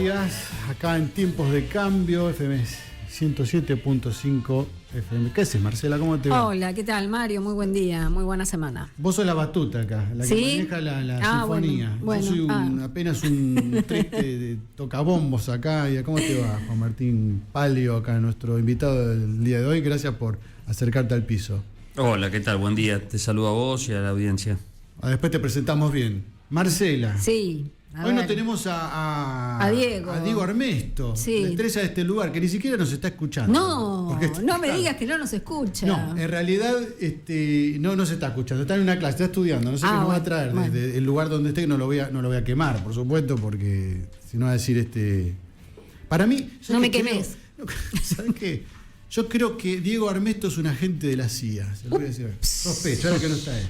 días, acá en Tiempos de Cambio, FM 107.5 FM. ¿Qué haces, Marcela? ¿Cómo te va? Hola, ¿qué tal, Mario? Muy buen día, muy buena semana. Vos sos la batuta acá, la que ¿Sí? maneja la sinfonía. Bueno, Yo soy apenas un triste de tocabombos acá. ¿Cómo te va, Juan Martín Palio, acá nuestro invitado del día de hoy? Gracias por acercarte al piso. Hola, ¿qué tal? Buen día. Te saludo a vos y a la audiencia. Después te presentamos bien. Marcela. Sí. Hoy nos tenemos a Diego. A Diego Armesto. Sí. La estrella de este lugar, que ni siquiera nos está escuchando. No me digas que no nos escucha. No, en realidad no se está escuchando, está en una clase, está estudiando, no sé qué nos va a traer desde el lugar donde esté, que no lo voy a quemar, por supuesto, porque si no va a decir para mí... No me quemes. ¿Sabes qué? Yo creo que Diego Armesto es un agente de la CIA, se lo voy a decir. Sospecho, ahora que no está él.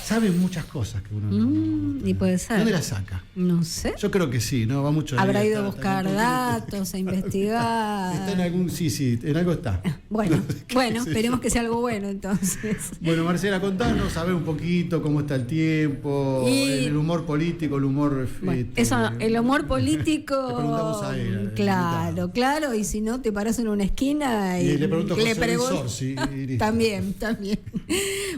Sabe muchas cosas que uno no. Y puede ser. ¿Dónde la saca? No sé. Yo creo que sí, ¿no? Va mucho. Habrá ido a buscar datos, a investigar. Está en algún. Sí, en algo está. Bueno, esperemos que sea algo bueno entonces. Bueno, Marcela, contanos, a ver un poquito cómo está el tiempo, el humor político, el humor. El humor político. Te preguntamos a él. Claro, y si no, te paras en una esquina y le pregunto a José Sorsi. También.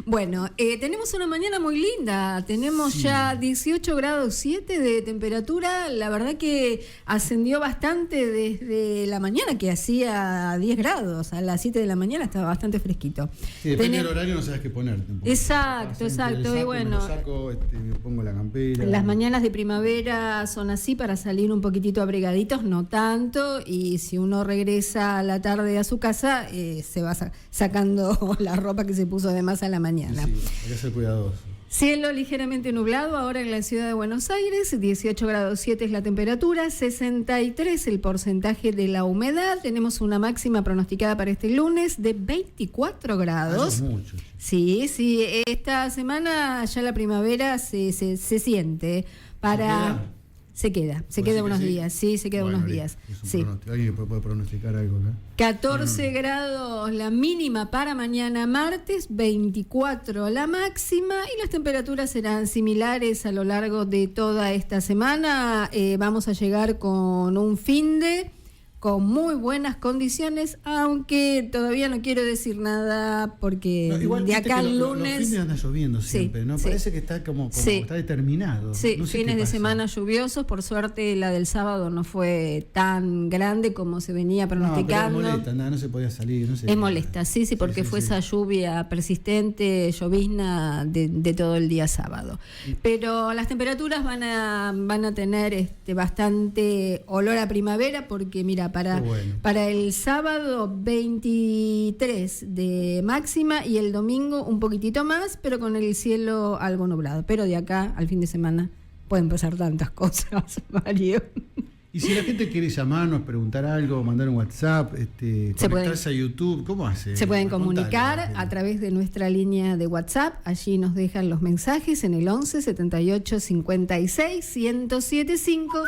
Bueno, tenemos una mañana muy linda, tenemos ya 18 grados 7 de temperatura, la verdad que ascendió bastante desde la mañana, que hacía 10 grados, a las 7 de la mañana estaba bastante fresquito. Sí, depende del horario no sabes qué ponerte. Exacto, y bueno, me saco, me pongo la campera. Las mañanas de primavera son así para salir un poquitito abrigaditos, no tanto, y si uno regresa a la tarde a su casa, se va sacando la ropa que se puso de más a la mañana. Sí, hay que ser cuidadoso. Cielo ligeramente nublado ahora en la ciudad de Buenos Aires, 18 grados 7 es la temperatura, 63 el porcentaje de la humedad. Tenemos una máxima pronosticada para este lunes de 24 grados. Eso es mucho. Sí, esta semana ya la primavera se siente. Se queda unos días, sí, se queda unos días. Sí. ¿Alguien puede pronosticar algo acá? 14 grados la mínima para mañana martes, 24 la máxima y las temperaturas serán similares a lo largo de toda esta semana. Vamos a llegar con un finde con muy buenas condiciones, aunque todavía no quiero decir nada porque de acá al lunes... Los fines andan lloviendo siempre, ¿no? Parece que está como está determinado. Sí, no sé fines de semana lluviosos, por suerte la del sábado no fue tan grande como se venía pronosticando. No, pero molesta, no se podía salir. No sé. Es molesta, sí, porque fue esa lluvia persistente, llovizna de todo el día sábado. Pero las temperaturas van a tener bastante olor a primavera porque, mira, para el sábado 23 de máxima y el domingo un poquitito más, pero con el cielo algo nublado. Pero de acá al fin de semana pueden pasar tantas cosas, Mario. Y si la gente quiere llamarnos, preguntar algo, mandar un WhatsApp, conectarse a YouTube, ¿cómo hace? Se pueden comunicar a través de nuestra línea de WhatsApp. Allí nos dejan los mensajes en el 11 78 56 1075.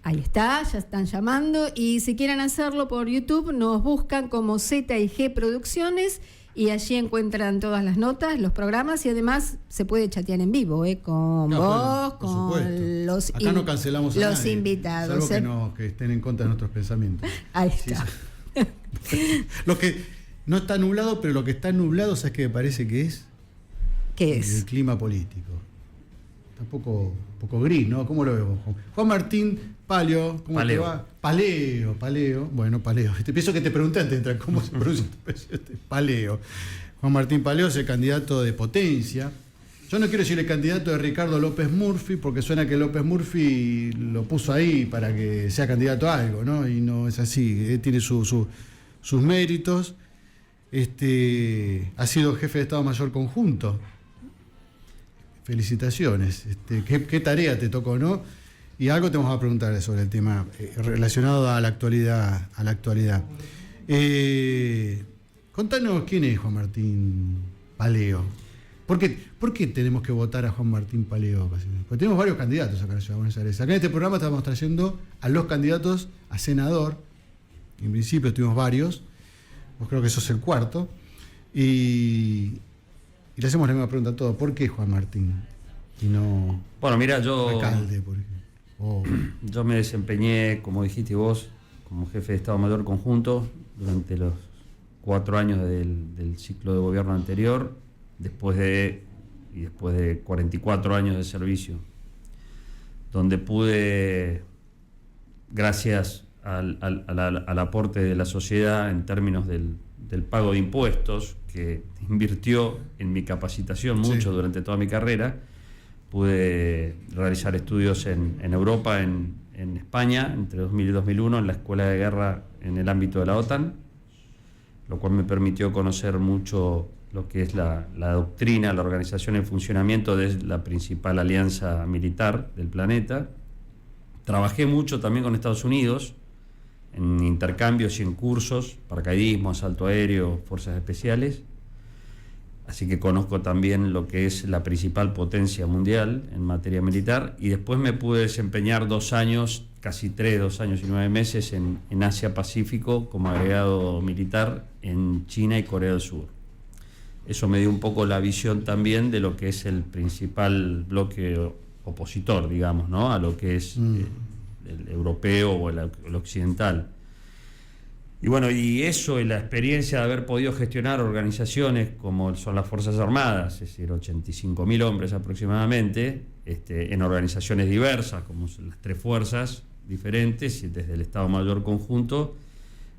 Ahí está, ya están llamando. Y si quieren hacerlo por YouTube, nos buscan como Z&G Producciones y allí encuentran todas las notas, los programas y además se puede chatear en vivo con vos, con los acá no cancelamos a los nadie, invitados. Salvo que estén en contra de nuestros pensamientos. Ahí está. Sí. Lo que no está nublado, pero lo que está nublado, ¿sabes qué me parece que es? ¿Qué es? El clima político. Está un poco gris, ¿no? ¿Cómo lo vemos? Juan Martín Palio, ¿cómo te va? Paleo. Bueno, Paleo. Pienso que te pregunté antes de entrar cómo se pronuncia Paleo. Juan Martín Paleo es el candidato de Potencia. Yo no quiero decir el candidato de Ricardo López Murphy, porque suena que López Murphy lo puso ahí para que sea candidato a algo, ¿no? Y no es así. Él tiene sus méritos. Ha sido jefe de Estado Mayor Conjunto. Felicitaciones. ¿Qué tarea te tocó, no? Y algo te vamos a preguntar sobre el tema relacionado a la actualidad. Contanos quién es Juan Martín Paleo. ¿Por qué tenemos que votar a Juan Martín Paleo? Porque tenemos varios candidatos acá en la Ciudad de Buenos Aires. Acá en este programa estamos trayendo a los candidatos a senador. En principio tuvimos varios. Vos creo que sos el cuarto. Y le hacemos la misma pregunta a todos. ¿Por qué Juan Martín? Y no... Bueno, mira, yo... alcalde, por ejemplo. O... Yo me desempeñé, como dijiste vos, como jefe de Estado Mayor Conjunto durante los 4 años del ciclo de gobierno anterior, después de 44 años de servicio, donde pude, gracias al aporte de la sociedad en términos del pago de impuestos, que invirtió en mi capacitación mucho durante toda mi carrera, pude realizar estudios en Europa, en España, entre 2000 y 2001, en la Escuela de Guerra en el ámbito de la OTAN, lo cual me permitió conocer mucho lo que es la doctrina, la organización y el funcionamiento de la principal alianza militar del planeta. Trabajé mucho también con Estados Unidos, en intercambios y en cursos, paracaidismo, asalto aéreo, fuerzas especiales. Así que conozco también lo que es la principal potencia mundial en materia militar, y después me pude desempeñar 2 años, casi 2 años y 9 meses en Asia-Pacífico como agregado militar en China y Corea del Sur. Eso me dio un poco la visión también de lo que es el principal bloque opositor, digamos, ¿no? A lo que es el europeo o el occidental. Y bueno, y eso, y la experiencia de haber podido gestionar organizaciones como son las Fuerzas Armadas, es decir, 85.000 hombres aproximadamente, en organizaciones diversas, como son las 3 fuerzas diferentes, y desde el Estado Mayor Conjunto,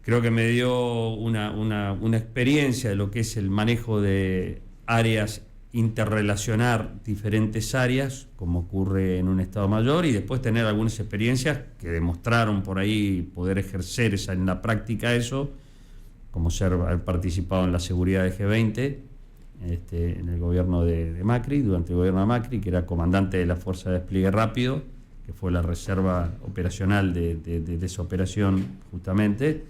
creo que me dio una experiencia de lo que es el manejo de áreas, interrelacionar diferentes áreas, como ocurre en un Estado Mayor, y después tener algunas experiencias que demostraron por ahí poder ejercer en la práctica eso, como haber participado en la seguridad de G20 en el gobierno de Macri, durante el gobierno de Macri, que era comandante de la Fuerza de Despliegue Rápido, que fue la reserva operacional de esa operación justamente.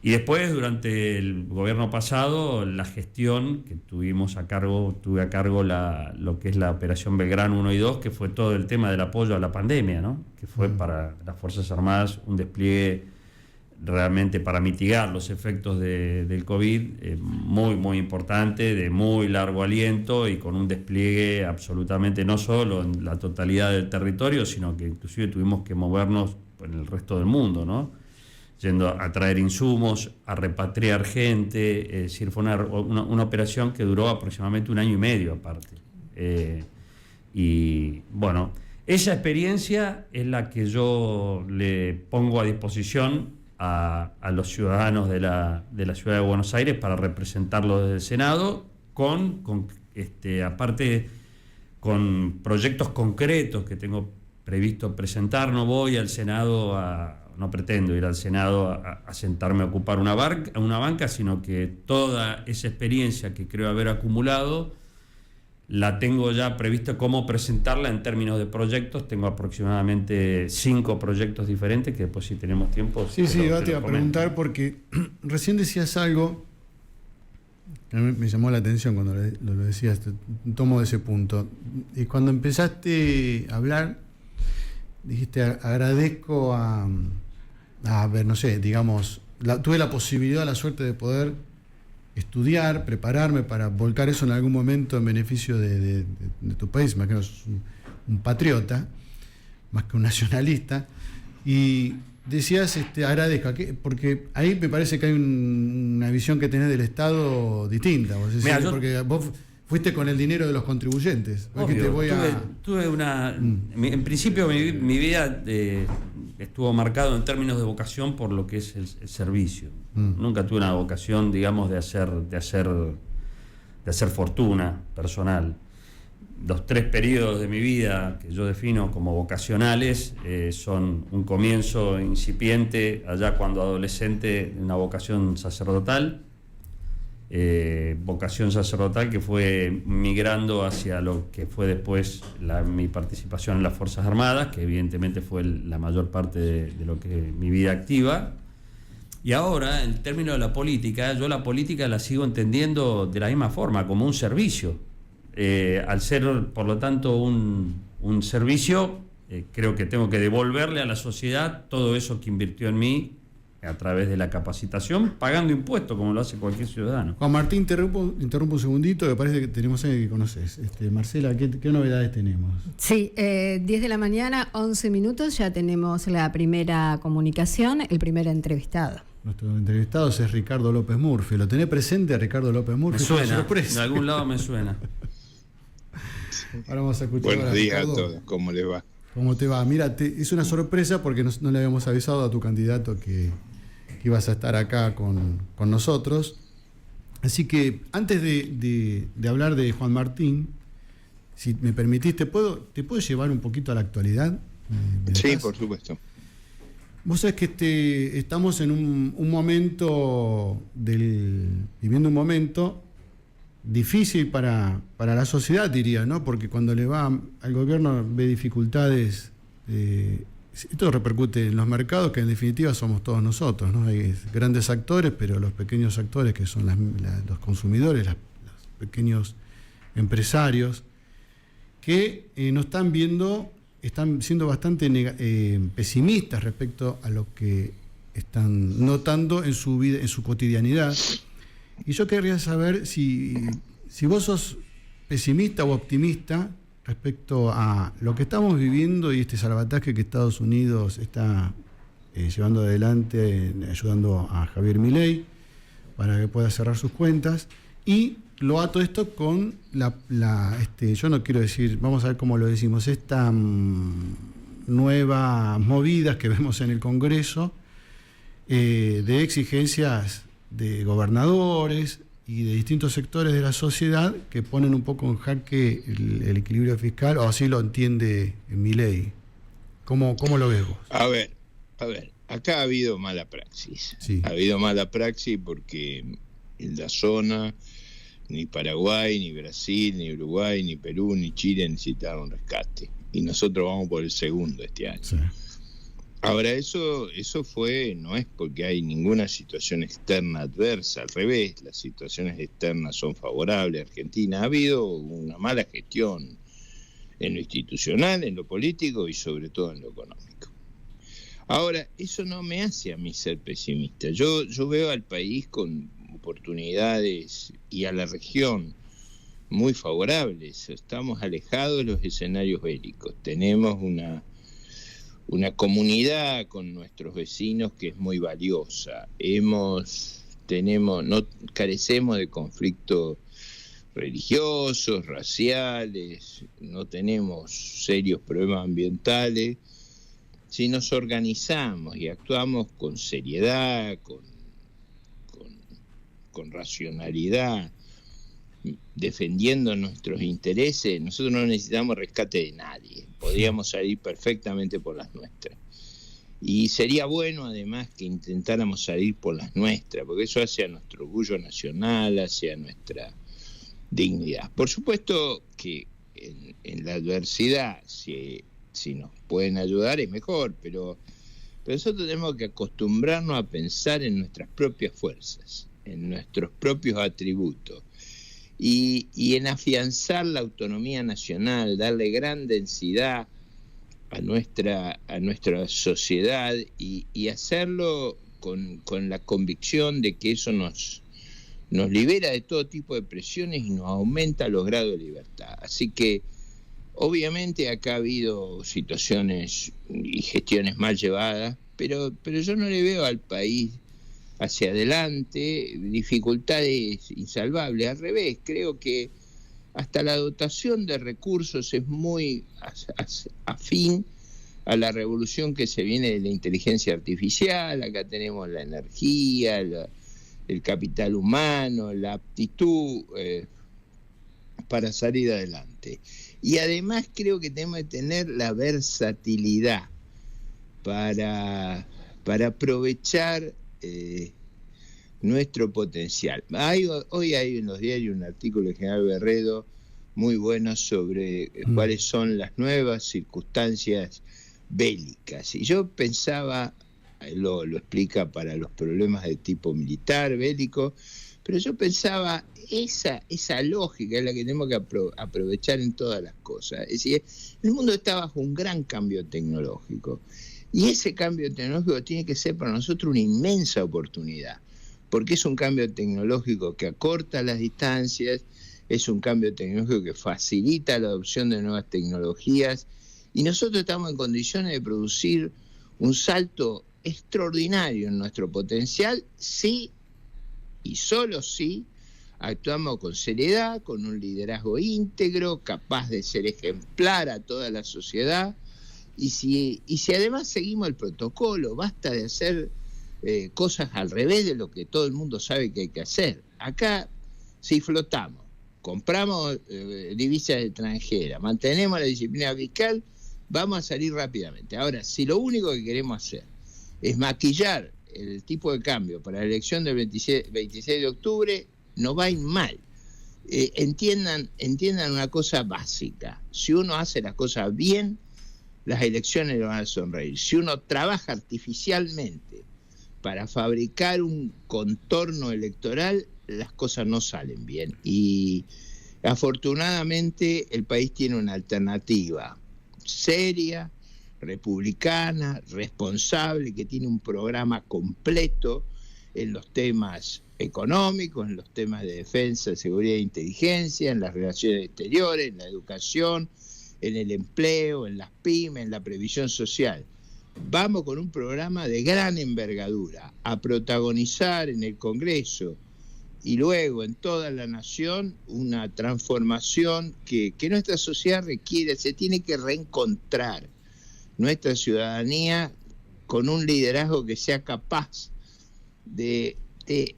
Y después, durante el gobierno pasado, la gestión que tuve a cargo lo que es la operación Belgrano 1 y 2, que fue todo el tema del apoyo a la pandemia, ¿no? Que fue para las Fuerzas Armadas un despliegue realmente para mitigar los efectos del COVID, muy, muy importante, de muy largo aliento y con un despliegue absolutamente no solo en la totalidad del territorio, sino que inclusive tuvimos que movernos en el resto del mundo, ¿no? Yendo a traer insumos, a repatriar gente, es decir, fue una operación que duró aproximadamente 1 año y medio aparte. Y bueno, esa experiencia es la que yo le pongo a disposición a los ciudadanos de la ciudad de Buenos Aires para representarlos desde el Senado, aparte con proyectos concretos que tengo previsto presentar. No voy al Senado no pretendo ir al Senado a sentarme a ocupar una banca, sino que toda esa experiencia que creo haber acumulado la tengo ya prevista cómo presentarla en términos de proyectos. Tengo aproximadamente 5 proyectos diferentes que después, si tenemos tiempo... Sí, yo te iba a preguntar porque recién decías algo que a mí me llamó la atención cuando lo decías, tomo de ese punto. Y cuando empezaste a hablar, dijiste, agradezco a ver, no sé, digamos, tuve la posibilidad, la suerte de poder estudiar, prepararme para volcar eso en algún momento en beneficio de tu país. Más que no sos un patriota, más que un nacionalista. Y decías, agradezco, porque ahí me parece que hay una visión que tenés del Estado distinta. Mirá, porque vos fuiste con el dinero de los contribuyentes. Obvio, en principio mi vida estuvo marcado en términos de vocación por lo que es el servicio. Nunca tuve una vocación, digamos, de hacer fortuna personal. Los 3 periodos de mi vida que yo defino como vocacionales son un comienzo incipiente, allá cuando adolescente, una vocación sacerdotal, que fue migrando hacia lo que fue después mi participación en las Fuerzas Armadas, que evidentemente fue la mayor parte de lo que mi vida activa. Y ahora, en términos de la política, yo la política la sigo entendiendo de la misma forma, como un servicio. Al ser, por lo tanto, un servicio, creo que tengo que devolverle a la sociedad todo eso que invirtió en mí a través de la capacitación, pagando impuestos como lo hace cualquier ciudadano. Juan Martín, interrumpo un segundito, me parece que tenemos a alguien que conoces. Marcela, ¿qué novedades tenemos? Sí, 10 de la mañana, 11 minutos, ya tenemos la primera comunicación, el primer entrevistado. Nuestro entrevistado es Ricardo López Murphy. ¿Lo tenés presente, Ricardo López Murphy? Me suena, de algún lado me suena. Ahora vamos a escuchar. Buenos días Ricardo. a todos, ¿cómo les va? ¿Cómo te va? Mira, es una sorpresa porque no le habíamos avisado a tu candidato que ibas a estar acá con nosotros. Así que antes de hablar de Juan Martín, si me permitís, ¿te puedo llevar un poquito a la actualidad? Sí, por supuesto. Vos sabés que estamos en un momento viviendo un momento difícil para la sociedad, diría, ¿no? Porque cuando le va al gobierno ve dificultades, esto repercute en los mercados, que en definitiva somos todos nosotros, ¿no? Hay grandes actores, pero los pequeños actores, que son los consumidores, los pequeños empresarios, que no están viendo, están siendo bastante pesimistas respecto a lo que están notando en su vida, en su cotidianidad. Y yo querría saber si vos sos pesimista o optimista respecto a lo que estamos viviendo y este salvataje que Estados Unidos está llevando adelante, ayudando a Javier Milei para que pueda cerrar sus cuentas, y lo ato esto con yo no quiero decir, vamos a ver cómo lo decimos, estas nuevas movidas que vemos en el Congreso de exigencias de gobernadores y de distintos sectores de la sociedad que ponen un poco en jaque el equilibrio fiscal, o así lo entiende Milei. ¿Cómo lo ves vos? A ver, acá ha habido mala praxis. Sí. Ha habido mala praxis porque en la zona ni Paraguay, ni Brasil, ni Uruguay, ni Perú, ni Chile necesitaron rescate. Y nosotros vamos por el segundo este año. Sí. Ahora, eso no es porque hay ninguna situación externa adversa, al revés, las situaciones externas son favorables a Argentina. Ha habido una mala gestión en lo institucional, en lo político y sobre todo en lo económico. Ahora, eso no me hace a mí ser pesimista. Yo veo al país con oportunidades y a la región muy favorables. Estamos alejados de los escenarios bélicos. Tenemos una comunidad con nuestros vecinos que es muy valiosa. No carecemos de conflictos religiosos, raciales, no tenemos serios problemas ambientales. Si nos organizamos y actuamos con seriedad, con racionalidad, defendiendo nuestros intereses, nosotros no necesitamos rescate de nadie, podríamos salir perfectamente por las nuestras. Y sería bueno además que intentáramos salir por las nuestras, porque eso hace a nuestro orgullo nacional, hace a nuestra dignidad. Por supuesto que en la adversidad, si nos pueden ayudar es mejor, pero nosotros tenemos que acostumbrarnos a pensar en nuestras propias fuerzas, en nuestros propios atributos, y en afianzar la autonomía nacional, darle gran densidad a nuestra sociedad y hacerlo con la convicción de que eso nos libera de todo tipo de presiones y nos aumenta los grados de libertad. Así que obviamente acá ha habido situaciones y gestiones mal llevadas, pero yo no le veo al país hacia adelante dificultades insalvables. Al revés, creo que hasta la dotación de recursos es muy afín a la revolución que se viene de la inteligencia artificial. Acá tenemos la energía, el capital humano, la aptitud para salir adelante. Y además creo que tenemos que tener la versatilidad para aprovechar nuestro potencial. Hoy hay en los diarios un artículo del general Berredo muy bueno sobre cuáles son las nuevas circunstancias bélicas. Y yo pensaba, lo explica para los problemas de tipo militar, bélico, Pero yo pensaba, esa lógica es la que tenemos que aprovechar en todas las cosas. Es decir, el mundo está bajo un gran cambio tecnológico. Y ese cambio tecnológico tiene que ser para nosotros una inmensa oportunidad, porque es un cambio tecnológico que acorta las distancias, es un cambio tecnológico que facilita la adopción de nuevas tecnologías, y nosotros estamos en condiciones de producir un salto extraordinario en nuestro potencial, sí, y solo sí, actuamos con seriedad, con un liderazgo íntegro, capaz de ser ejemplar a toda la sociedad, y si además seguimos el protocolo, basta de hacer cosas al revés de lo que todo el mundo sabe que hay que hacer. Acá, si flotamos, compramos divisas extranjeras, mantenemos la disciplina fiscal, vamos a salir rápidamente. Ahora, si lo único que queremos hacer es maquillar el tipo de cambio para la elección del 26 de octubre, nos va a ir mal. Entiendan una cosa básica. Si uno hace las cosas bien, las elecciones le van a sonreír. Si uno trabaja artificialmente para fabricar un contorno electoral, las cosas no salen bien. Y afortunadamente el país tiene una alternativa seria, republicana, responsable, que tiene un programa completo en los temas económicos, en los temas de defensa, seguridad e inteligencia, en las relaciones exteriores, en la educación, en el empleo, en las pymes, en la previsión social. Vamos con un programa de gran envergadura a protagonizar en el Congreso y luego en toda la nación una transformación que nuestra sociedad requiere, se tiene que reencontrar nuestra ciudadanía con un liderazgo que sea capaz de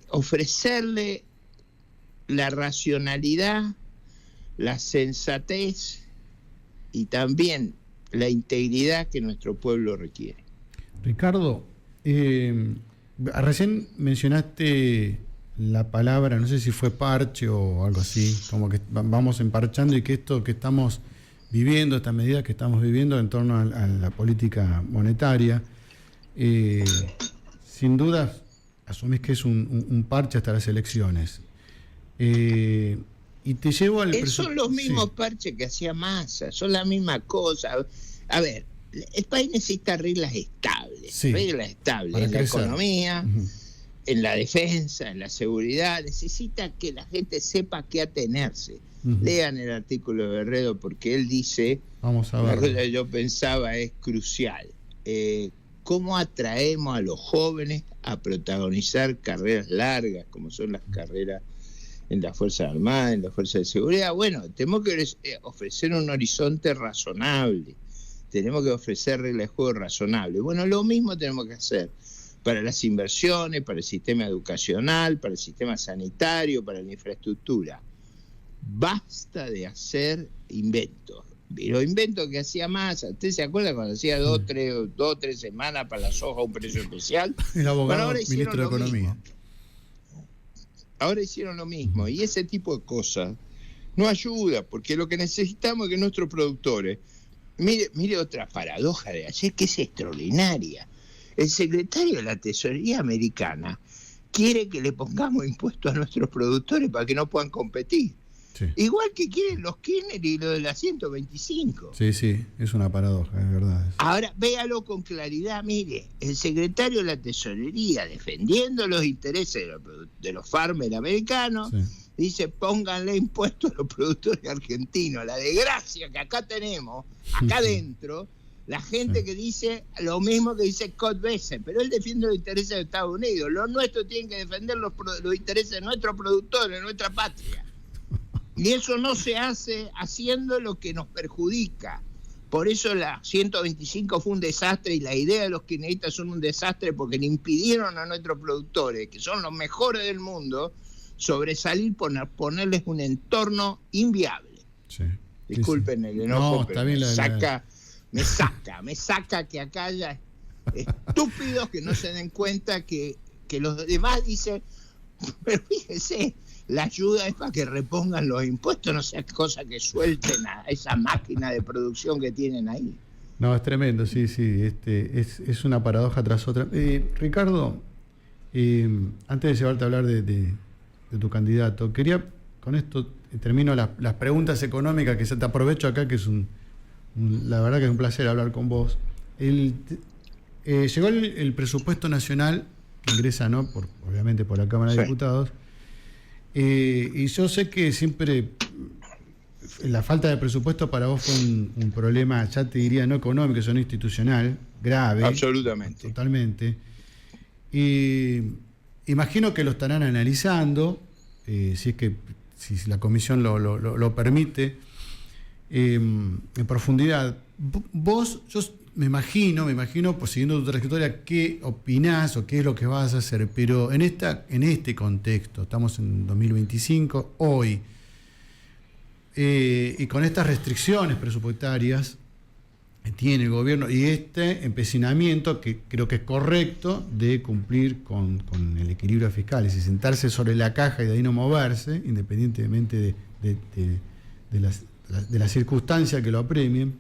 ofrecerle la racionalidad, la sensatez y también la integridad que nuestro pueblo requiere. Ricardo, recién mencionaste la palabra, no sé si fue parche o algo así, como que vamos emparchando y que esto que estamos viviendo, estas medidas que estamos viviendo en torno a la política monetaria, sin duda asumís que es un parche hasta las elecciones. Y te llevo al... Son los mismos parches que hacía Massa, son la misma cosa. A ver, el país necesita reglas estables, en la economía, en la defensa, en la seguridad. Necesita que la gente sepa qué atenerse. Lean el artículo de Berredo porque él dice, vamos a ver, la cosa que yo pensaba es crucial. ¿Cómo atraemos a los jóvenes a protagonizar carreras largas, como son las carreras en las Fuerzas Armadas, en las Fuerzas de Seguridad? Bueno, tenemos que ofrecer un horizonte razonable, tenemos que ofrecer reglas de juego razonables. Bueno, lo mismo tenemos que hacer para las inversiones, para el sistema educacional, para el sistema sanitario, para la infraestructura. Basta de hacer inventos. Los inventos que hacía Massa, ¿usted se acuerda cuando hacía dos o tres semanas para la soja un precio especial? El abogado, ministro de Economía. Ahora hicieron lo mismo, y ese tipo de cosas no ayuda, porque lo que necesitamos es que nuestros productores, mire otra paradoja de ayer que es extraordinaria. El secretario de la Tesorería americana quiere que le pongamos impuestos a nuestros productores para que no puedan competir. Sí. Igual que quieren los Kirchner y lo de la 125. Sí, es una paradoja, es verdad. Ahora, véalo con claridad, mire, el secretario de la Tesorería, defendiendo los intereses de los farmers americanos, dice, pónganle impuestos a los productores argentinos. La desgracia que acá tenemos, acá adentro, la gente que dice lo mismo que dice Scott Bessent, pero él defiende los intereses de Estados Unidos. Los nuestros tienen que defender los intereses de nuestros productores, de nuestra patria. Y eso no se hace haciendo lo que nos perjudica. Por eso la 125 fue un desastre y la idea de los kirchneristas son un desastre porque le impidieron a nuestros productores, que son los mejores del mundo, sobresalir por ponerles un entorno inviable. Sí. Disculpen el enojo, no, pero me saca que acá haya estúpidos que no se den cuenta que los demás dicen, pero fíjese, la ayuda es para que repongan los impuestos, no sea cosa que suelten a esa máquina de producción que tienen ahí. No, es tremendo, sí, es una paradoja tras otra. Ricardo, antes de llevarte a hablar de tu candidato. Quería, con esto termino las preguntas económicas, que se te aprovecho acá, que es la verdad que es un placer hablar con vos. Llegó el presupuesto nacional, que ingresa, ¿no? Obviamente por la Cámara de Diputados, y yo sé que siempre la falta de presupuesto para vos fue un problema, ya te diría, no económico, sino institucional, grave. Absolutamente. Totalmente. Y imagino que lo estarán analizando, si la comisión lo permite, en profundidad. Vos, yo me imagino, pues siguiendo tu trayectoria, qué opinás o qué es lo que vas a hacer, pero en este contexto, estamos en 2025, hoy, y con estas restricciones presupuestarias que tiene el gobierno y este empecinamiento, que creo que es correcto, de cumplir con el equilibrio fiscal, es decir, sentarse sobre la caja y de ahí no moverse, independientemente de la circunstancia que lo apremien.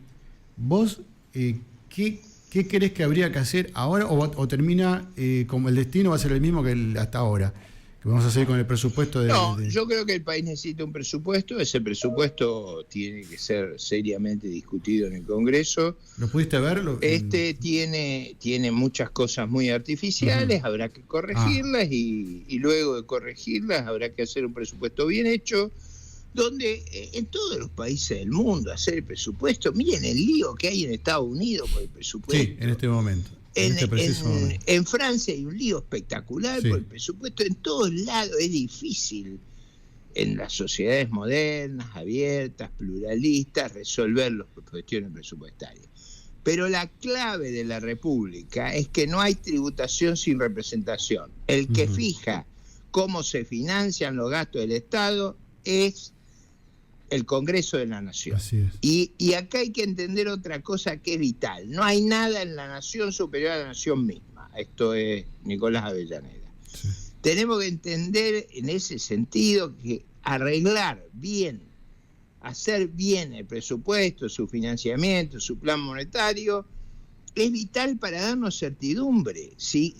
¿Vos qué crees que habría que hacer ahora o termina como el destino va a ser el mismo que hasta ahora? Que vamos a seguir con el presupuesto yo creo que el país necesita un presupuesto. Ese presupuesto tiene que ser seriamente discutido en el Congreso. ¿Lo pudiste ver? Tiene muchas cosas muy artificiales, habrá que corregirlas y luego de corregirlas habrá que hacer un presupuesto bien hecho, donde en todos los países del mundo hacer el presupuesto, miren el lío que hay en Estados Unidos por el presupuesto. Sí, en este momento. En Francia hay un lío espectacular por el presupuesto. En todos lados es difícil, en las sociedades modernas, abiertas, pluralistas, resolver las cuestiones presupuestarias. Pero la clave de la República es que no hay tributación sin representación. El que fija cómo se financian los gastos del Estado es el Congreso de la Nación. Así es. Y acá hay que entender otra cosa que es vital. No hay nada en la nación superior a la nación misma. Esto es Nicolás Avellaneda. Sí. Tenemos que entender en ese sentido que arreglar bien, hacer bien el presupuesto, su financiamiento, su plan monetario, es vital para darnos certidumbre. Si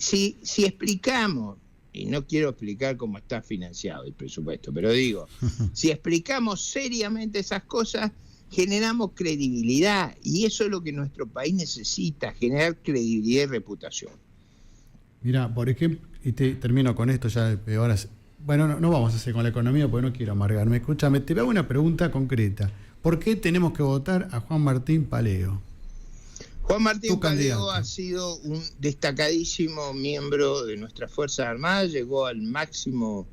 explicamos, y no quiero explicar cómo está financiado el presupuesto, pero digo, si explicamos seriamente esas cosas, generamos credibilidad, y eso es lo que nuestro país necesita, generar credibilidad y reputación. Mira, por ejemplo, y termino con esto ya, ahora, bueno, no vamos a hacer con la economía porque no quiero amargarme. Escúchame, te hago una pregunta concreta. ¿Por qué tenemos que votar a Juan Martín Paleo? Juan Martín Paleo ha sido un destacadísimo miembro de nuestras Fuerzas Armadas, llegó al máximo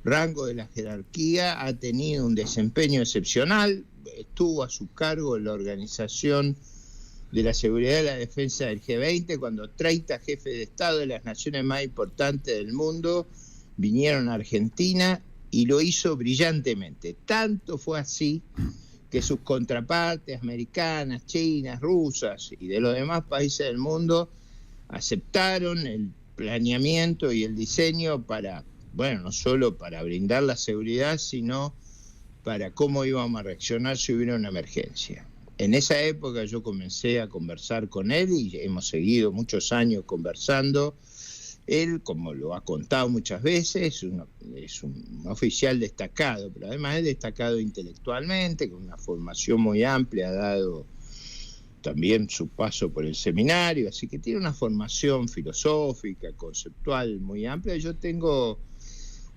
rango de la jerarquía, ha tenido un desempeño excepcional, estuvo a su cargo en la organización de la seguridad y la defensa del G20, cuando 30 jefes de Estado de las naciones más importantes del mundo vinieron a Argentina, y lo hizo brillantemente. Tanto fue así que sus contrapartes americanas, chinas, rusas y de los demás países del mundo aceptaron el planeamiento y el diseño para, bueno, no solo para brindar la seguridad, sino para cómo íbamos a reaccionar si hubiera una emergencia. En esa época yo comencé a conversar con él y hemos seguido muchos años conversando. Él, como lo ha contado muchas veces, es un oficial destacado, pero además es destacado intelectualmente, con una formación muy amplia, ha dado también su paso por el seminario, así que tiene una formación filosófica, conceptual muy amplia. Yo tengo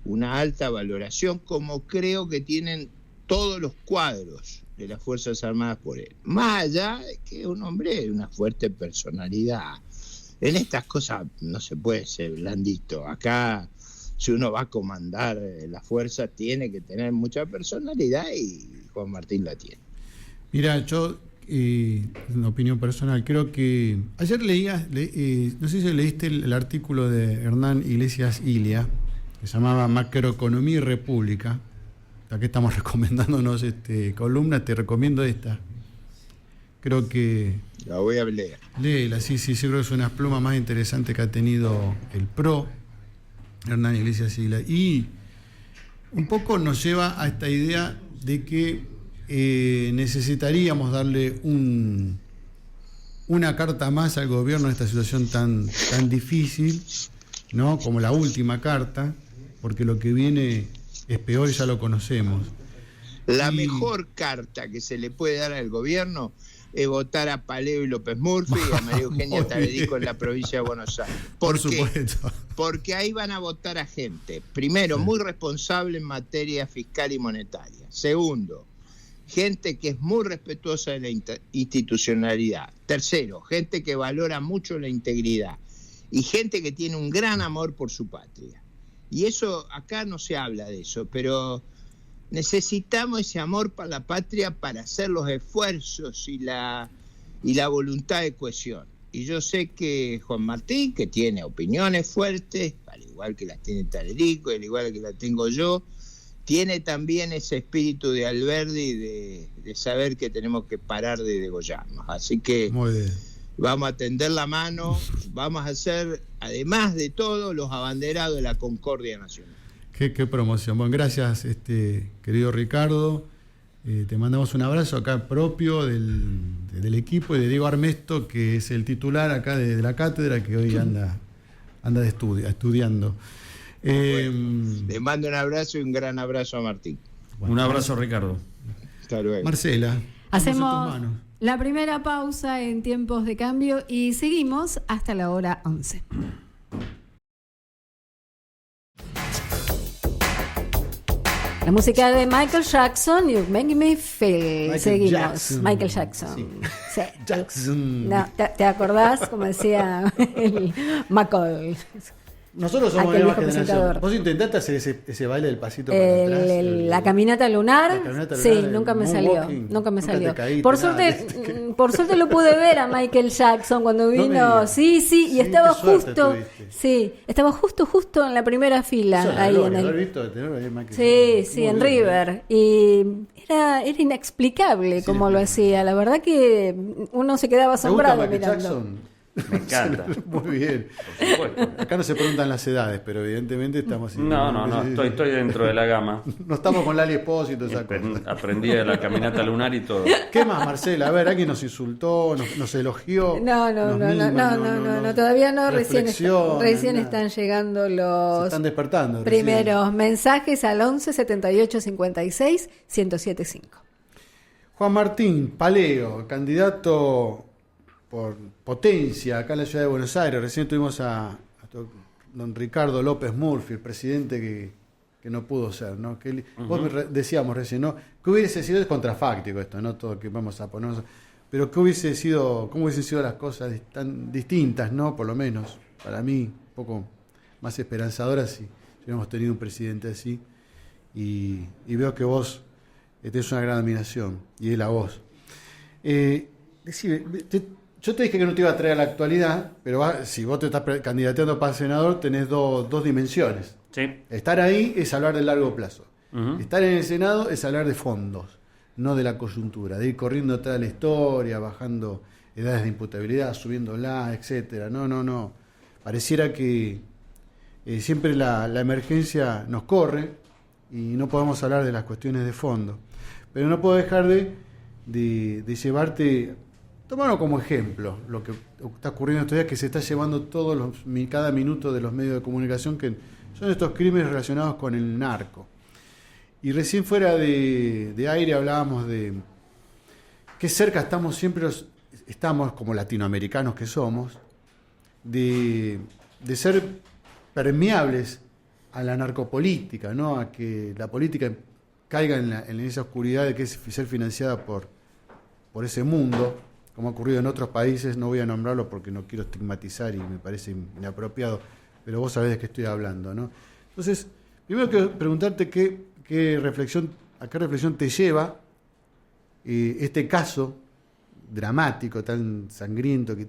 una alta valoración, como creo que tienen todos los cuadros de las Fuerzas Armadas por él. Más allá de que es un hombre de una fuerte personalidad. En estas cosas no se puede ser blandito. Acá, si uno va a comandar la fuerza, tiene que tener mucha personalidad, y Juan Martín la tiene. Mira, yo, una opinión personal, creo que ayer leía, no sé si leíste el artículo de Hernán Iglesias Ilia, que se llamaba Macroeconomía y República. Aquí estamos recomendándonos columnas, te recomiendo esta. Creo que... La voy a leer. Léela, sí, creo que es una pluma más interesante que ha tenido el PRO, Hernán Iglesias Ilia. Y un poco nos lleva a esta idea de que necesitaríamos darle una carta más al gobierno en esta situación tan difícil, ¿no? Como la última carta, porque lo que viene es peor y ya lo conocemos. La mejor carta que se le puede dar al gobierno es votar a Paleo y López Murphy y a María Eugenia Taverico en la provincia de Buenos Aires. Por supuesto. Porque ahí van a votar a gente, primero, muy responsable en materia fiscal y monetaria. Segundo, gente que es muy respetuosa de la institucionalidad. Tercero, gente que valora mucho la integridad. Y gente que tiene un gran amor por su patria. Y eso, acá no se habla de eso, pero necesitamos ese amor para la patria para hacer los esfuerzos y la voluntad de cohesión. Y yo sé que Juan Martín, que tiene opiniones fuertes, al igual que las tiene Taverico, al igual que las tengo yo, tiene también ese espíritu de Alberdi de saber que tenemos que parar de degollarnos. Así que muy bien, vamos a tender la mano, vamos a ser, además de todo, los abanderados de la concordia nacional. Qué promoción. Bueno, gracias, querido Ricardo. Te mandamos un abrazo acá propio del equipo y de Diego Armesto, que es el titular acá de la cátedra, que hoy anda estudiando. Le mando un abrazo y un gran abrazo a Martín. Bueno, un abrazo, Ricardo. Hasta luego. Marcela, hacemos la primera pausa en tiempos de cambio y seguimos hasta la hora 11. La música de Michael Jackson, You Make Me Feel. Seguimos. Michael Jackson. Sí. Jackson. No, ¿te acordás? Como decía el McCall. Nosotros somos aquel de la viejo generación. presentador. ¿Vos intentaste hacer ese baile del pasito para atrás? La caminata lunar. Sí, nunca me salió. Walking. Nunca me salió. Caíste, por suerte lo pude ver a Michael Jackson cuando vino. No sí, y estaba justo. Sí, estaba justo en la primera fila. Ahí en el... visto Sí, en River. Y era inexplicable cómo lo hacía. La verdad que uno se quedaba asombrado mirando. Jackson? Me encanta. Muy bien. Por supuesto. Acá no se preguntan las edades, pero evidentemente estamos... No, estoy dentro de la gama. No estamos con Lali Espósito, esa cosa. Aprendí de la caminata lunar y todo. ¿Qué más, Marcela? A ver, alguien nos insultó, nos elogió. No, todavía no. Recién están llegando los... Se están despertando. Primeros mensajes al 11 78 56 1075. Juan Martín Paleo, candidato por potencia acá en la ciudad de Buenos Aires. Recién tuvimos a don Ricardo López Murphy, el presidente que no pudo ser, ¿no? Que vos decíamos recién, ¿no? Que hubiese sido, es contrafáctico esto, no todo que vamos a ponernos, pero que hubiese sido, cómo hubiesen sido las cosas tan distintas, ¿no? Por lo menos para mí un poco más esperanzadoras si hubiéramos tenido un presidente así. Y veo que vos tenés una gran admiración, y él a vos. Yo te dije que no te iba a traer a la actualidad, pero si vos te estás candidateando para senador, tenés dos dimensiones. Sí. Estar ahí es hablar de largo plazo. Estar en el Senado es hablar de fondos, no de la coyuntura, de ir corriendo atrás de la historia, bajando edades de imputabilidad, subiéndola, etcétera. No. Pareciera que siempre la emergencia nos corre y no podemos hablar de las cuestiones de fondo. Pero no puedo dejar de llevarte... Tomarlo como ejemplo, lo que está ocurriendo estos días, que se está llevando cada minuto de los medios de comunicación, que son estos crímenes relacionados con el narco. Y recién fuera de aire hablábamos de qué cerca estamos como latinoamericanos que somos, de ser permeables a la narcopolítica, ¿no? A que la política caiga en esa oscuridad de que es ser financiada por ese mundo, como ha ocurrido en otros países. No voy a nombrarlo porque no quiero estigmatizar y me parece inapropiado, pero vos sabés de qué estoy hablando, ¿no? Entonces, primero quiero preguntarte a qué reflexión te lleva este caso dramático, tan sangriento que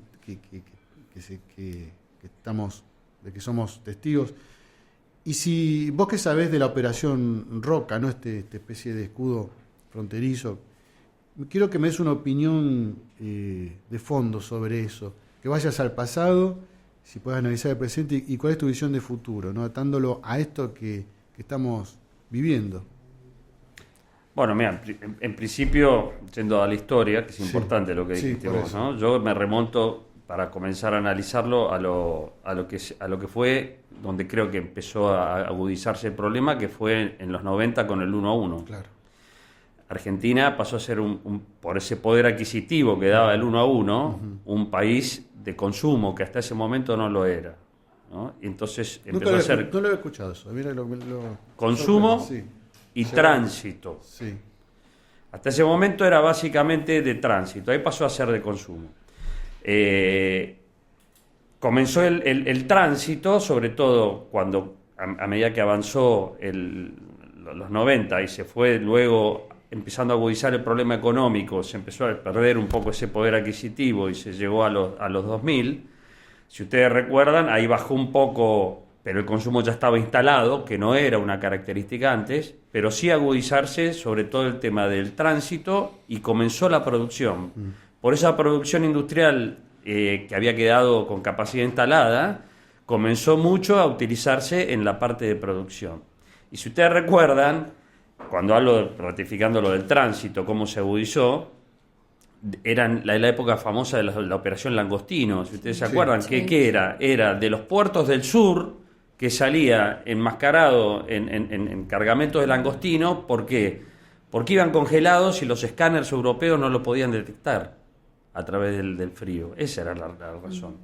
somos testigos. Y si vos qué sabés de la operación Roca, ¿no? Esta especie de escudo fronterizo, quiero que me des una opinión de fondo sobre eso, que vayas al pasado, si puedes analizar el presente y cuál es tu visión de futuro, ¿no? Atándolo a esto que estamos viviendo. Bueno, mira, en principio, yendo a la historia, que es importante lo que dijiste vos, ¿no? Yo me remonto para comenzar a analizarlo a lo que fue, donde creo que empezó a agudizarse el problema, que fue en los 90 con el 1-1. Claro. Argentina pasó a ser, por ese poder adquisitivo que daba el 1-1, un país de consumo que hasta ese momento no lo era, ¿no? Y entonces empezó a ser No lo he escuchado eso. Mira consumo sí. y tránsito. Sí. Hasta ese momento era básicamente de tránsito, ahí pasó a ser de consumo. Comenzó el tránsito, sobre todo cuando a medida que avanzó los 90 y se fue luego empezando a agudizar el problema económico, se empezó a perder un poco ese poder adquisitivo y se llegó a los 2000. Si ustedes recuerdan, ahí bajó un poco, pero el consumo ya estaba instalado, que no era una característica antes, pero sí agudizarse sobre todo el tema del tránsito y comenzó la producción. Por esa producción industrial que había quedado con capacidad instalada, comenzó mucho a utilizarse en la parte de producción. Y si ustedes recuerdan, cuando hablo, ratificando lo del tránsito, cómo se agudizó, era la época famosa de la operación Langostino. Si ustedes se acuerdan, sí. ¿qué era? Era de los puertos del sur, que salía enmascarado en cargamentos de langostino. ¿Por qué? Porque iban congelados y los escáneres europeos no lo podían detectar a través del frío. Esa era la razón.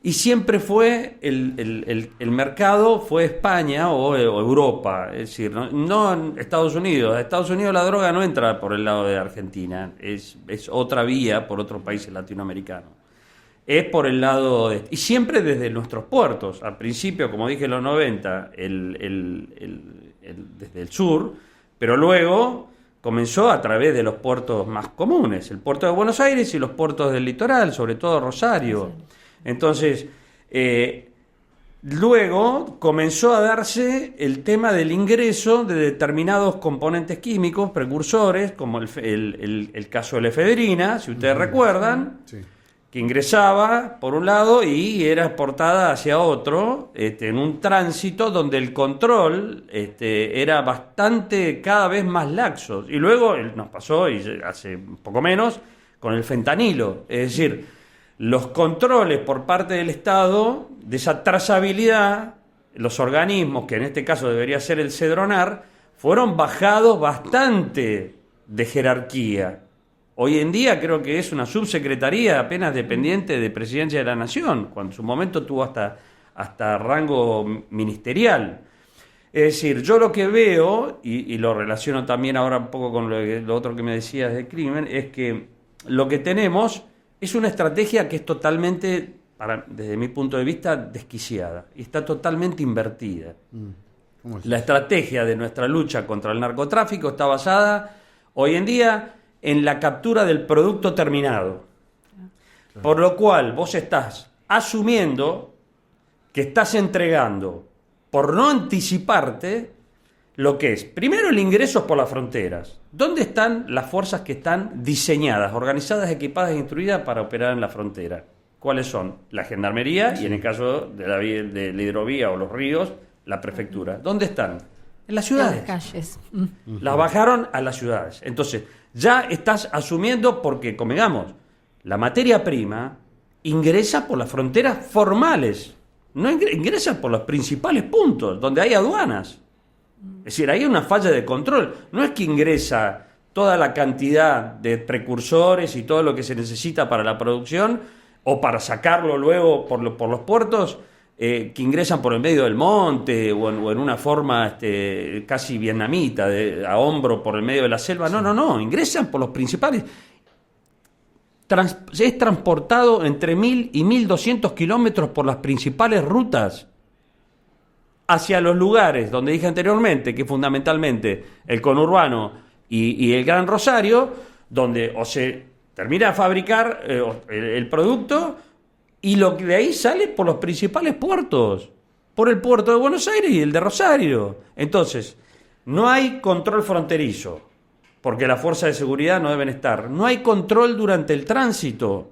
Y siempre fue el mercado fue España o Europa, es decir, no Estados Unidos. A Estados Unidos la droga no entra por el lado de Argentina, es otra vía por otros países latinoamericanos. Es por el lado y siempre desde nuestros puertos. Al principio, como dije en los 90, desde el sur, pero luego comenzó a través de los puertos más comunes, el puerto de Buenos Aires y los puertos del litoral, sobre todo Rosario. Sí. Entonces, luego comenzó a darse el tema del ingreso de determinados componentes químicos, precursores, como el caso de la efedrina, si ustedes recuerdan, sí, que ingresaba por un lado y era exportada hacia otro, en un tránsito donde el control era bastante, cada vez más laxo. Y luego nos pasó, y hace un poco menos, con el fentanilo, es decir, los controles por parte del Estado de esa trazabilidad, los organismos, que en este caso debería ser el Cedronar, fueron bajados bastante de jerarquía. Hoy en día creo que es una subsecretaría apenas dependiente de Presidencia de la Nación, cuando en su momento tuvo hasta rango ministerial. Es decir, yo lo que veo, y lo relaciono también ahora un poco con lo otro que me decías del crimen, es que lo que tenemos es una estrategia que es totalmente, desde mi punto de vista, desquiciada y está totalmente invertida. ¿Cómo es? La estrategia de nuestra lucha contra el narcotráfico está basada hoy en día en la captura del producto terminado. Claro. Por lo cual vos estás asumiendo que estás entregando, por no anticiparte, lo que es, primero, el ingreso por las fronteras. ¿Dónde están las fuerzas que están diseñadas, organizadas, equipadas e instruidas para operar en la frontera? ¿Cuáles son? La gendarmería y, en el caso de la hidrovía o los ríos, la prefectura. ¿Dónde están? En las ciudades. En las calles. Las bajaron a las ciudades. Entonces, ya estás asumiendo, porque, convengamos, la materia prima ingresa por las fronteras formales, no ingresa por los principales puntos, donde hay aduanas. Es decir, hay una falla de control. No es que ingresa toda la cantidad de precursores y todo lo que se necesita para la producción o para sacarlo luego por los puertos, que ingresan por el medio del monte o en una forma casi vietnamita, a hombro por el medio de la selva. No, ingresan por los principales. Es transportado entre 1.000 y 1.200 kilómetros por las principales rutas hacia los lugares donde dije anteriormente, que fundamentalmente el conurbano y el Gran Rosario, donde o se termina de fabricar el producto y lo que de ahí sale por los principales puertos, por el puerto de Buenos Aires y el de Rosario. Entonces, no hay control fronterizo, porque las fuerzas de seguridad no deben estar. No hay control durante el tránsito.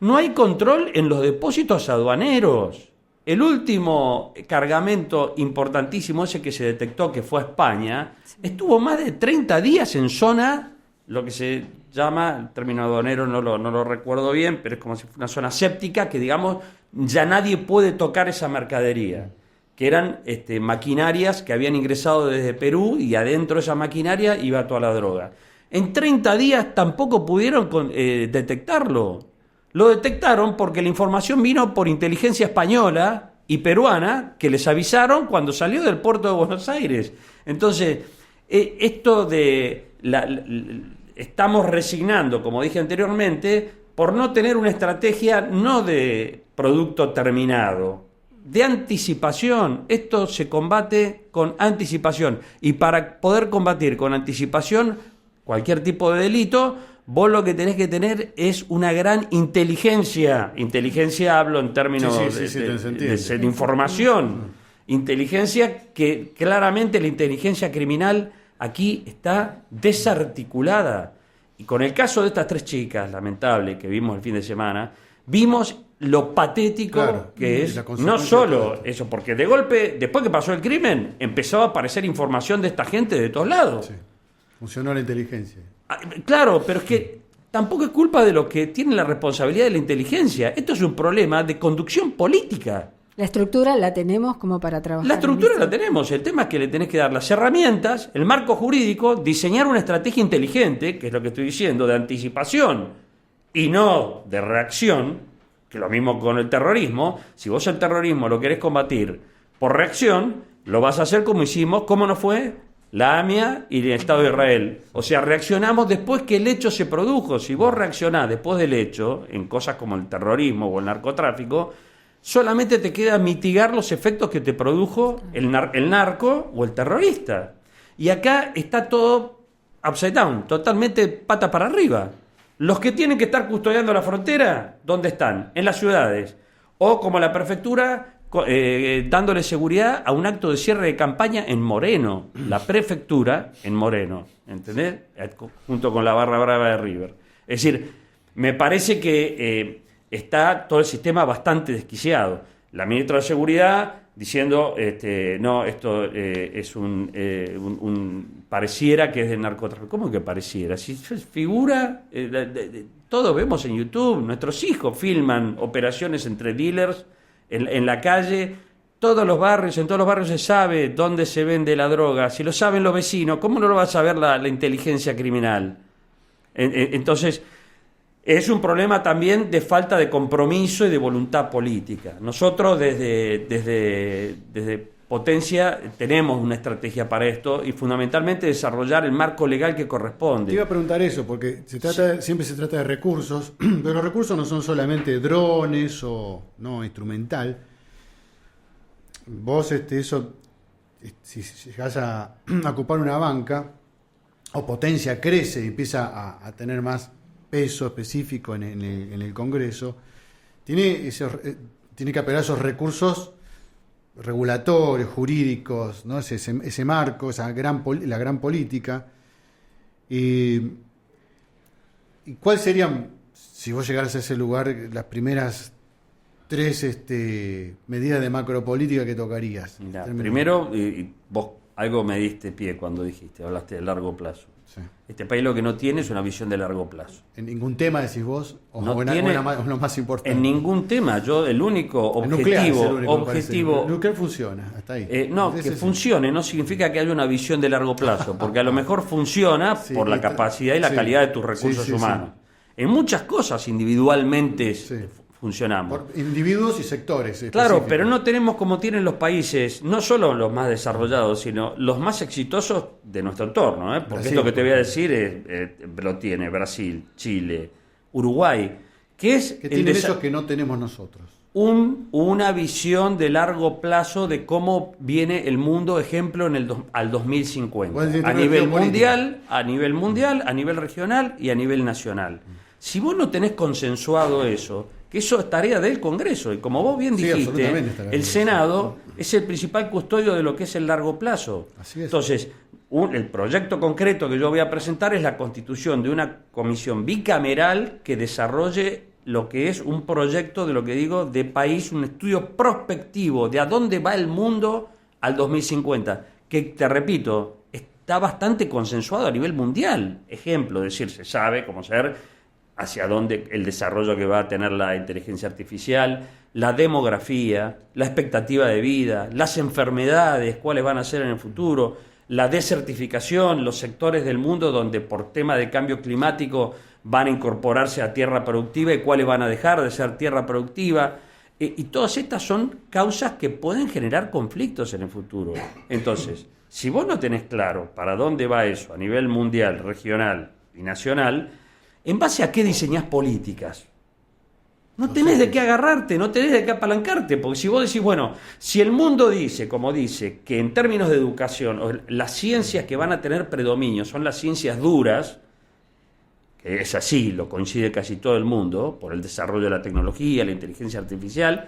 No hay control en los depósitos aduaneros. El último cargamento importantísimo, ese que se detectó que fue a España, estuvo más de 30 días en zona lo que se llama, el término aduanero no lo recuerdo bien, pero es como si fuera una zona séptica que, digamos, ya nadie puede tocar esa mercadería, que eran maquinarias que habían ingresado desde Perú y adentro de esa maquinaria iba toda la droga. En 30 días tampoco pudieron detectarlo. Lo detectaron porque la información vino por inteligencia española y peruana, que les avisaron cuando salió del puerto de Buenos Aires. Entonces, esto de estamos resignando, como dije anteriormente, por no tener una estrategia no de producto terminado, de anticipación. Esto se combate con anticipación, y para poder combatir con anticipación cualquier tipo de delito, vos lo que tenés que tener es una gran inteligencia. Inteligencia hablo en términos de información. Inteligencia que claramente la inteligencia criminal aquí está desarticulada. Y con el caso de estas 3 chicas, lamentable, que vimos el fin de semana, vimos lo patético que es, no solo eso, porque de golpe, después que pasó el crimen, empezó a aparecer información de esta gente de todos lados. Sí. Funcionó la inteligencia. Claro, pero es que tampoco es culpa de los que tienen la responsabilidad de la inteligencia. Esto es un problema de conducción política. La estructura la tenemos como para trabajar. La estructura la tenemos, el tema es que le tenés que dar las herramientas, el marco jurídico, diseñar una estrategia inteligente, que es lo que estoy diciendo, de anticipación y no de reacción, que lo mismo con el terrorismo. Si vos el terrorismo lo querés combatir por reacción, lo vas a hacer como hicimos, ¿cómo no fue? La AMIA y el Estado de Israel. O sea, reaccionamos después que el hecho se produjo. Si vos reaccionás después del hecho, en cosas como el terrorismo o el narcotráfico, solamente te queda mitigar los efectos que te produjo el narco o el terrorista. Y acá está todo upside down, totalmente pata para arriba. Los que tienen que estar custodiando la frontera, ¿dónde están? En las ciudades. O como la prefectura, dándole seguridad a un acto de cierre de campaña en Moreno. La prefectura en Moreno, ¿entendés? Junto con la barra brava de River. Es decir, me parece que está todo el sistema bastante desquiciado. La ministra de Seguridad diciendo, no, esto es pareciera que es de narcotráfico. ¿Cómo que pareciera? Si figura, todos vemos en YouTube, nuestros hijos filman operaciones entre dealers en la calle, todos los barrios, en todos los barrios se sabe dónde se vende la droga. Si lo saben los vecinos, ¿cómo no lo va a saber la inteligencia criminal? Entonces, es un problema también de falta de compromiso y de voluntad política. Nosotros desde Potencia tenemos una estrategia para esto y fundamentalmente desarrollar el marco legal que corresponde. Te iba a preguntar eso, porque siempre se trata de recursos, pero los recursos no son solamente drones o no instrumental. Vos si llegás a ocupar una banca, o Potencia crece y empieza a tener más peso específico en el Congreso, tiene que apelar a esos recursos regulatorios, jurídicos, ¿no? ese marco, la gran política. ¿Y cuáles serían, si vos llegaras a ese lugar, las primeras 3 medidas de macropolítica que tocarías? Mirá, primero, vos algo me diste pie cuando hablaste de largo plazo. Sí. Este país lo que no tiene es una visión de largo plazo. ¿En ningún tema decís vos? ¿O no tiene, lo más importante? En ningún tema. El único objetivo... El nuclear funciona, hasta ahí. Funcione no significa que haya una visión de largo plazo, porque a lo mejor funciona por la capacidad y la calidad de tus recursos humanos. En muchas cosas individualmente funcionamos. Por individuos y sectores. Claro, pero no tenemos como tienen los países, no solo los más desarrollados, sino los más exitosos de nuestro entorno. Porque Brasil, esto que te voy a decir lo tiene Brasil, Chile, Uruguay. Que tienen ellos que no tenemos nosotros. Una visión de largo plazo de cómo viene el mundo, ejemplo, al 2050. A nivel mundial, a nivel regional y a nivel nacional. Si vos no tenés consensuado eso, que eso es tarea del Congreso, y como vos bien dijiste, el Senado es el principal custodio de lo que es el largo plazo. Así es. Entonces, el proyecto concreto que yo voy a presentar es la constitución de una comisión bicameral que desarrolle lo que es un proyecto de lo que digo de país, un estudio prospectivo de a dónde va el mundo al 2050, que te repito, está bastante consensuado a nivel mundial. Ejemplo, es decir, se sabe cómo ser hacia dónde el desarrollo que va a tener la inteligencia artificial, la demografía, la expectativa de vida, las enfermedades, cuáles van a ser en el futuro, la desertificación, los sectores del mundo donde por tema de cambio climático van a incorporarse a tierra productiva y cuáles van a dejar de ser tierra productiva. Y todas estas son causas que pueden generar conflictos en el futuro. Entonces, si vos no tenés claro para dónde va eso a nivel mundial, regional y nacional, ¿en base a qué diseñás políticas? No tenés de qué agarrarte, no tenés de qué apalancarte, porque si vos decís, bueno, si el mundo dice, como dice, que en términos de educación, las ciencias que van a tener predominio son las ciencias duras, que es así, lo coincide casi todo el mundo, por el desarrollo de la tecnología, la inteligencia artificial,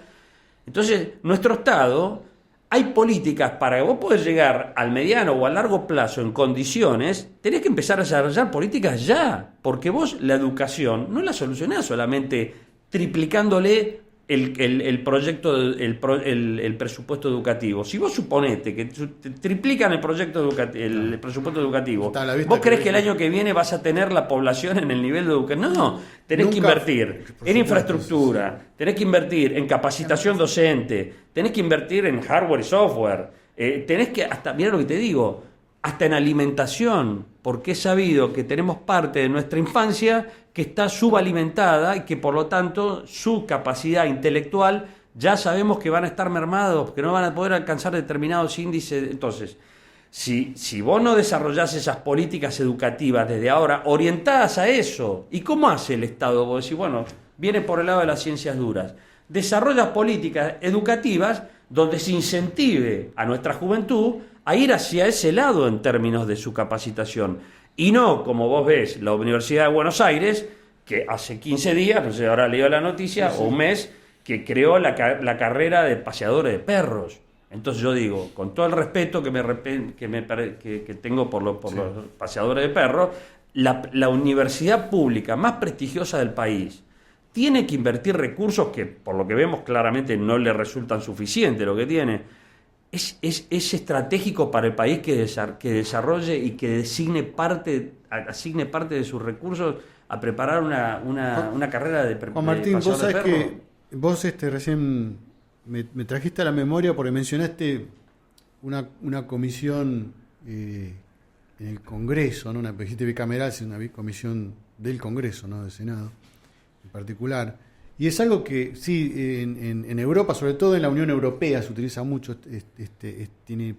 entonces nuestro Estado, hay políticas para que vos podés llegar al mediano o a largo plazo en condiciones, tenés que empezar a desarrollar políticas ya, porque vos la educación no la solucionás solamente triplicándole el presupuesto educativo. Si vos suponete que triplican el presupuesto educativo, ¿vos creés que el año que viene vas a tener la población en el nivel de educación? No, tenés que invertir en infraestructura, tenés que invertir en capacitación docente, tenés que invertir en hardware y software, tenés que, mirá lo que te digo, hasta en alimentación, porque es sabido que tenemos parte de nuestra infancia que está subalimentada y que por lo tanto su capacidad intelectual ya sabemos que van a estar mermados, que no van a poder alcanzar determinados índices. Entonces, si vos no desarrollás esas políticas educativas desde ahora, orientadas a eso, ¿y cómo hace el Estado? Vos decís, bueno, viene por el lado de las ciencias duras. Desarrollas políticas educativas donde se incentive a nuestra juventud a ir hacia ese lado en términos de su capacitación. Y no, como vos ves, la Universidad de Buenos Aires, que hace 15 días, no sé, ahora leo la noticia, o un mes, que creó la carrera de paseadores de perros. Entonces yo digo, con todo el respeto que tengo por los paseadores de perros, la universidad pública más prestigiosa del país tiene que invertir recursos que, por lo que vemos claramente, no le resultan suficientes lo que tiene. Es estratégico para el país que desarrolle y que asigne parte de sus recursos a preparar una carrera de Juan Martín, vos sabés que vos recién me trajiste a la memoria porque mencionaste una comisión en el Congreso, ¿no? Una dijiste bicameral, sino una comisión del Congreso, no del Senado en particular. Y es algo que sí, en Europa, sobre todo en la Unión Europea, se utiliza mucho, tiene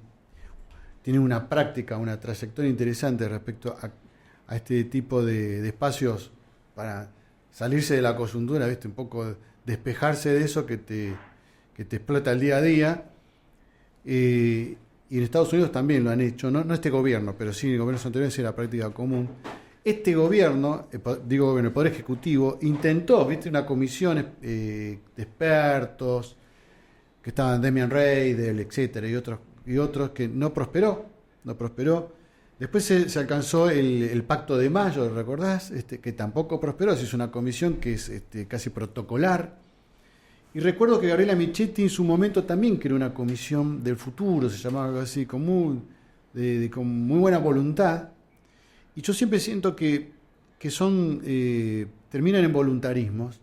una práctica, una trayectoria interesante respecto a este tipo de espacios para salirse de la coyuntura, ¿viste? Un poco despejarse de eso que te explota el día a día. Y en Estados Unidos también lo han hecho, no este gobierno, pero sí el gobierno anterior, sí, la práctica común. Este gobierno, el Poder Ejecutivo, intentó, una comisión de expertos, que estaban Demian Reidel, etcétera, y otros que no prosperó. Después se alcanzó el Pacto de Mayo, ¿recordás? Que tampoco prosperó, se hizo una comisión que es casi protocolar. Y recuerdo que Gabriela Michetti en su momento también creó una comisión del futuro, se llamaba algo así, con muy buena voluntad. Y yo siempre siento que son terminan en voluntarismos.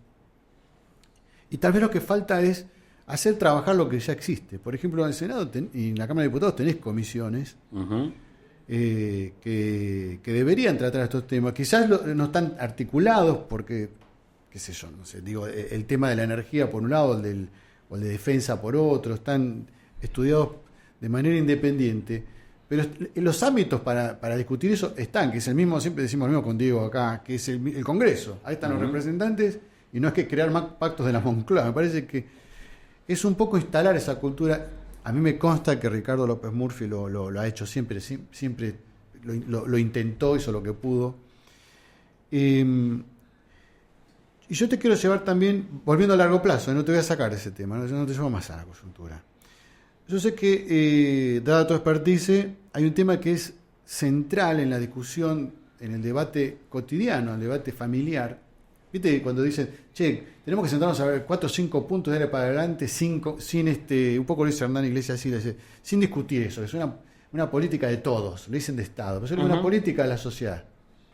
Y tal vez lo que falta es hacer trabajar lo que ya existe. Por ejemplo, en el Senado y en la Cámara de Diputados tenés comisiones que deberían tratar estos temas. Quizás no están articulados porque, qué sé yo, no sé, digo, el tema de la energía por un lado, o el de defensa por otro, están estudiados de manera independiente. Pero los ámbitos para discutir eso están, que es el mismo, siempre decimos lo mismo con Diego acá, que es el Congreso. Ahí están los representantes y no es que crear más pactos de la Moncloa. Me parece que es un poco instalar esa cultura. A mí me consta que Ricardo López Murphy lo ha hecho siempre lo intentó, hizo lo que pudo. Y yo te quiero llevar también, volviendo a largo plazo, no te voy a sacar de ese tema, yo no te llevo más a la coyuntura. Yo sé que, dada tu expertise, hay un tema que es central en la discusión, en el debate cotidiano, en el debate familiar. ¿Viste? Cuando dicen, tenemos que sentarnos a ver 4 o 5 puntos de para adelante, sin un poco lo dice Hernán Iglesias así, sin discutir eso, que suena una política de todos, le dicen de Estado, pero sería una política de la sociedad,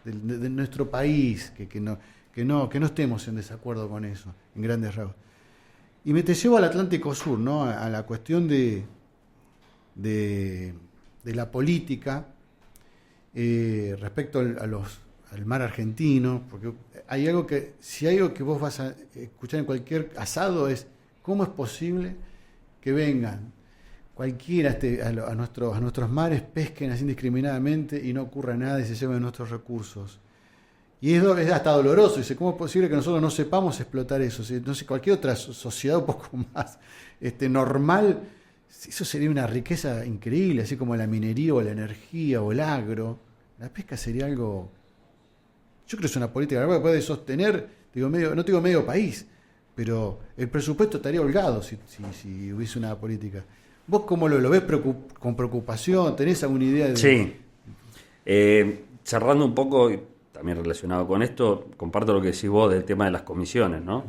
de nuestro país, que no estemos en desacuerdo con eso, en grandes rasgos. Y te llevo al Atlántico Sur, ¿no? A la cuestión de la política respecto al mar argentino, porque hay algo si hay algo que vos vas a escuchar en cualquier asado es cómo es posible que vengan cualquiera a nuestros mares, pesquen así indiscriminadamente y no ocurra nada y se lleven nuestros recursos. Y es hasta doloroso. Dice, ¿cómo es posible que nosotros no sepamos explotar eso? Entonces, cualquier otra sociedad un poco más normal, eso sería una riqueza increíble, así como la minería o la energía o el agro. La pesca sería algo... Yo creo que es una política que puede sostener, no digo medio país, pero el presupuesto estaría holgado si hubiese una política. ¿Vos cómo lo ves con preocupación? ¿Tenés alguna idea de...? Sí. Cerrando un poco, también relacionado con esto, comparto lo que decís vos del tema de las comisiones, ¿no?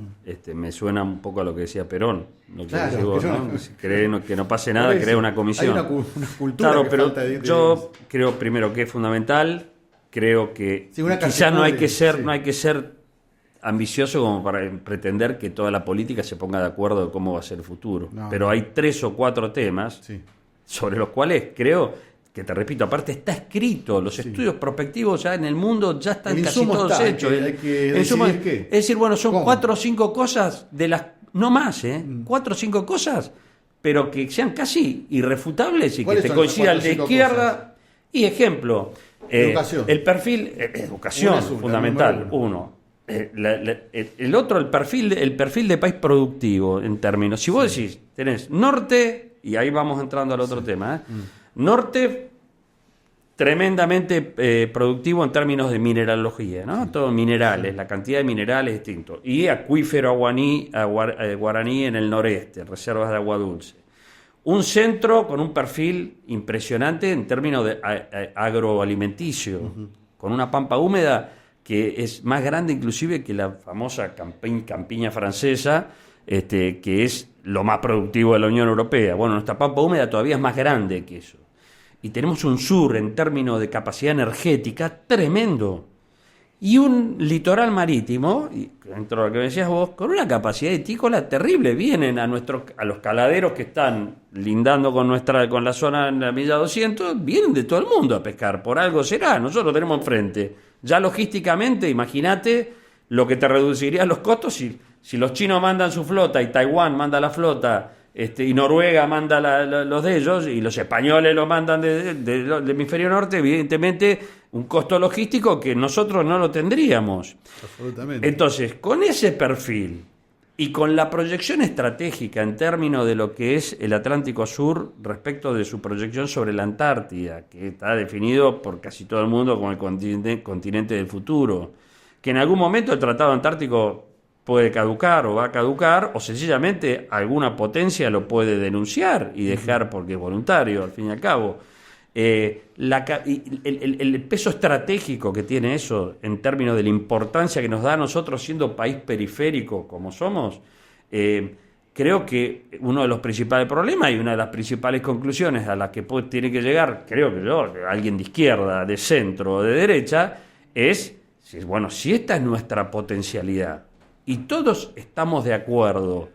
Me suena un poco a lo que decía Perón, lo que decís vos, ¿no? Si que no pase nada, crea una comisión. Hay una cultura claro, que pero falta yo creo primero que es fundamental, creo que quizás no hay que ser ambicioso como para pretender que toda la política se ponga de acuerdo de cómo va a ser el futuro. Pero hay 3 o 4 temas sobre los cuales creo que, te repito, aparte está escrito, los estudios prospectivos ya en el mundo ya están casi todos hechos. Es decir, bueno, son 4 o 5 cosas de las, no más, 4 o 5 cosas, pero que sean casi irrefutables y que te coincidan de izquierda. Cosas? Y ejemplo, educación. El perfil, educación, fundamental, uno. El otro, el perfil de país productivo en términos. Si vos decís, tenés norte, y ahí vamos entrando al otro tema, norte tremendamente productivo en términos de mineralogía, ¿no? Todo minerales, la cantidad de minerales es distinto. Y acuífero guaraní en el noreste, reservas de agua dulce. Un centro con un perfil impresionante en términos de agroalimenticio, con una pampa húmeda que es más grande inclusive que la famosa campiña francesa, que es lo más productivo de la Unión Europea. Bueno, nuestra pampa húmeda todavía es más grande que eso. Y tenemos un sur en términos de capacidad energética tremendo. Y un litoral marítimo, y dentro de lo que decías vos, con una capacidad etícola terrible. Vienen a los caladeros que están lindando con la zona en la milla 200, vienen de todo el mundo a pescar. Por algo será, nosotros tenemos enfrente. Ya logísticamente, imagínate lo que te reduciría los costos si los chinos mandan su flota y Taiwán manda la flota y Noruega manda los de ellos y los españoles lo mandan del hemisferio norte, evidentemente un costo logístico que nosotros no lo tendríamos. Absolutamente. Entonces, con ese perfil y con la proyección estratégica en términos de lo que es el Atlántico Sur respecto de su proyección sobre la Antártida, que está definido por casi todo el mundo como el continente del futuro, que en algún momento el Tratado Antártico puede caducar o va a caducar, o sencillamente alguna potencia lo puede denunciar y dejar porque es voluntario, al fin y al cabo. El peso estratégico que tiene eso en términos de la importancia que nos da a nosotros siendo país periférico como somos, creo que uno de los principales problemas y una de las principales conclusiones a las que tiene que llegar, creo que alguien de izquierda, de centro o de derecha, es, bueno, si esta es nuestra potencialidad y todos estamos de acuerdo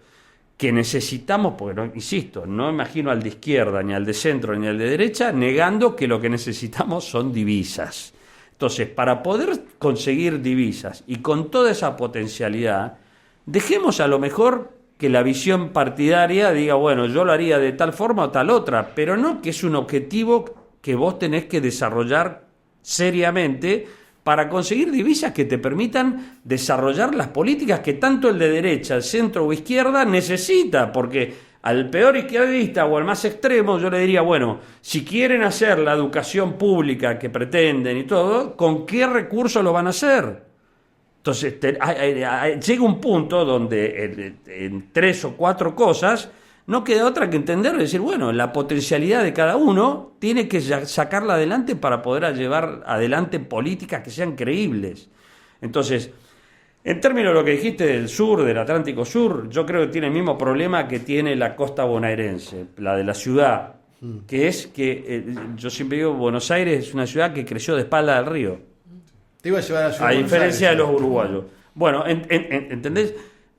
que necesitamos, porque insisto, no imagino al de izquierda, ni al de centro, ni al de derecha, negando que lo que necesitamos son divisas. Entonces, para poder conseguir divisas y con toda esa potencialidad, dejemos a lo mejor que la visión partidaria diga, bueno, yo lo haría de tal forma o tal otra, pero no que es un objetivo que vos tenés que desarrollar seriamente para conseguir divisas que te permitan desarrollar las políticas que tanto el de derecha, el centro o izquierda necesita, porque al peor izquierdista o al más extremo yo le diría, bueno, si quieren hacer la educación pública que pretenden y todo, ¿con qué recursos lo van a hacer? Entonces llega un punto donde en 3 o 4 cosas no queda otra que entender y decir, bueno, la potencialidad de cada uno tiene que sacarla adelante para poder llevar adelante políticas que sean creíbles. Entonces, en términos de lo que dijiste del sur, del Atlántico Sur, yo creo que tiene el mismo problema que tiene la costa bonaerense, la de la ciudad. que es que yo siempre digo, Buenos Aires es una ciudad que creció de espalda al río. Te iba a llevar a la ciudad A de Buenos diferencia de Aires. los uruguayos. Bueno, ¿entendés?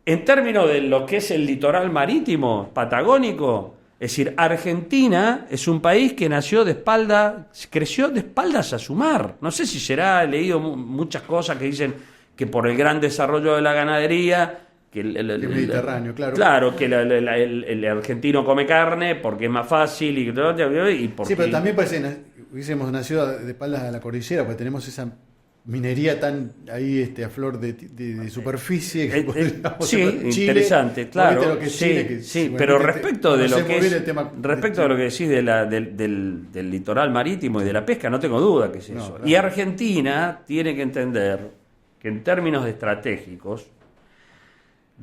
En términos de lo que es el litoral marítimo patagónico, es decir, Argentina es un país que nació de espalda, creció de espaldas a su mar. No sé si será, he leído muchas cosas que dicen que por el gran desarrollo de la ganadería, que el Mediterráneo, claro. Claro, que el argentino come carne porque es más fácil y porque... Sí, pero también parece que hubiésemos nacido de espaldas a la cordillera, porque tenemos esa minería tan ahí a flor de superficie. Que sí, Chile, interesante, claro. Lo que es sí, Chile, que sí, pero respecto de lo que es, respecto de lo que decís del litoral marítimo y de la pesca, no tengo duda que es eso. Claro. Y Argentina tiene que entender que en términos estratégicos,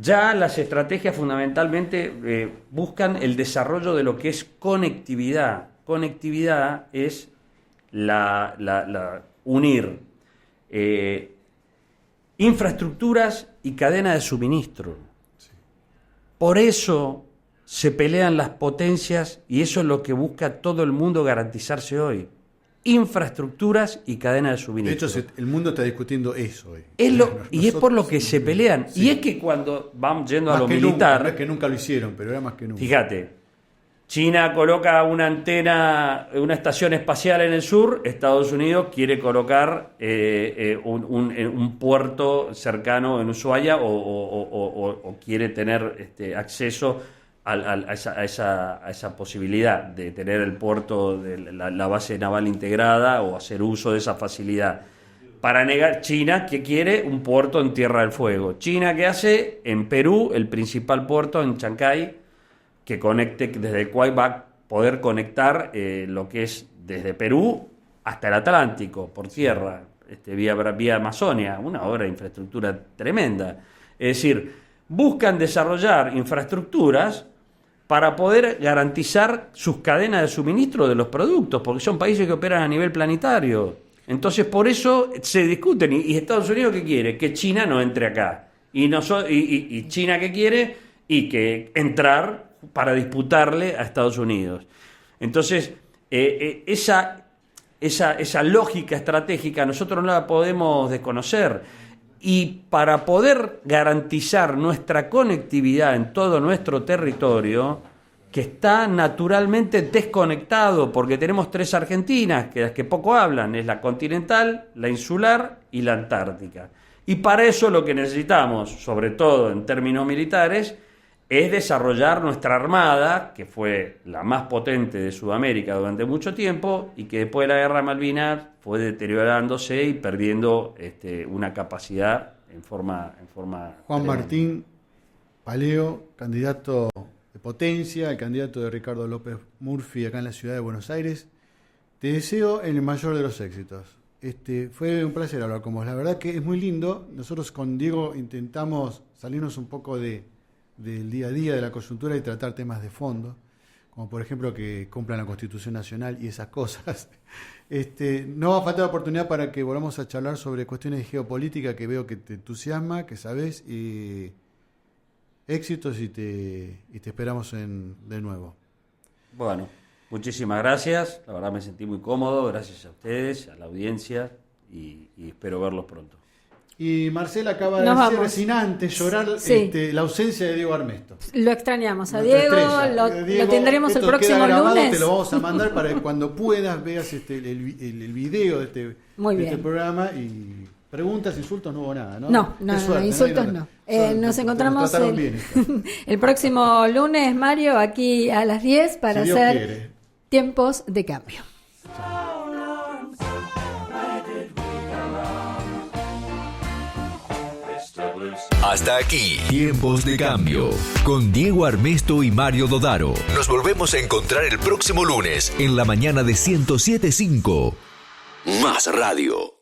ya las estrategias fundamentalmente buscan el desarrollo de lo que es conectividad. Conectividad es unir infraestructuras y cadena de suministro. Sí. Por eso se pelean las potencias y eso es lo que busca todo el mundo garantizarse hoy. Infraestructuras y cadena de suministro. De hecho, el mundo está discutiendo eso hoy. Y es por lo que se pelean. Sí. Y es que cuando vamos yendo a lo militar... No es que nunca lo hicieron, pero era más que nunca. Fíjate, China coloca una antena, una estación espacial en el sur, Estados Unidos quiere colocar un puerto cercano en Ushuaia o quiere tener acceso a esa posibilidad de tener el puerto de la base naval integrada o hacer uso de esa facilidad. Para negar, China que quiere un puerto en Tierra del Fuego. China que hace en Perú el principal puerto en Chancay, que conecte, desde el cual va a poder conectar lo que es desde Perú hasta el Atlántico, por tierra, vía Amazonia, una obra de infraestructura tremenda. Es decir, buscan desarrollar infraestructuras para poder garantizar sus cadenas de suministro de los productos, porque son países que operan a nivel planetario. Entonces, por eso se discuten. ¿Y Estados Unidos qué quiere? Que China no entre acá. Y China qué quiere? Y que entrar para disputarle a Estados Unidos. Entonces, esa lógica estratégica nosotros no la podemos desconocer. Y para poder garantizar nuestra conectividad en todo nuestro territorio, que está naturalmente desconectado, porque tenemos 3 Argentinas, que las que poco hablan, es la continental, la insular y la antártica. Y para eso lo que necesitamos, sobre todo en términos militares, es desarrollar nuestra armada, que fue la más potente de Sudamérica durante mucho tiempo y que después de la Guerra de Malvinas fue deteriorándose y perdiendo una capacidad en forma Juan tremenda. Martín Paleo, candidato de potencia, el candidato de Ricardo López Murphy acá en la ciudad de Buenos Aires. Te deseo el mayor de los éxitos. Fue un placer hablar con vos. La verdad que es muy lindo. Nosotros con Diego intentamos salirnos un poco del día a día, de la coyuntura y tratar temas de fondo, como por ejemplo que cumplan la Constitución Nacional y esas cosas. No va a faltar oportunidad para que volvamos a charlar sobre cuestiones de geopolítica que veo que te entusiasma, que sabes, y éxitos y te esperamos de nuevo. Bueno, muchísimas gracias, la verdad me sentí muy cómodo, gracias a ustedes, a la audiencia y espero verlos pronto. Y Marcela acaba de decir resinante llorar sí. La ausencia de Diego Armesto. Lo extrañamos a Nuestra Diego, Diego, lo tendremos el próximo queda grabado, lunes. Te lo vamos a mandar para que cuando puedas veas el video de este programa y preguntas, insultos, no hubo nada, ¿no? No, suerte, insultos no. Nos encontramos el próximo lunes, Mario, aquí a las 10 para hacer Tiempos de Cambio. Hasta aquí, Tiempos de Cambio, con Diego Armesto y Mario Dodaro. Nos volvemos a encontrar el próximo lunes, en la mañana de 107.5. Más Radio.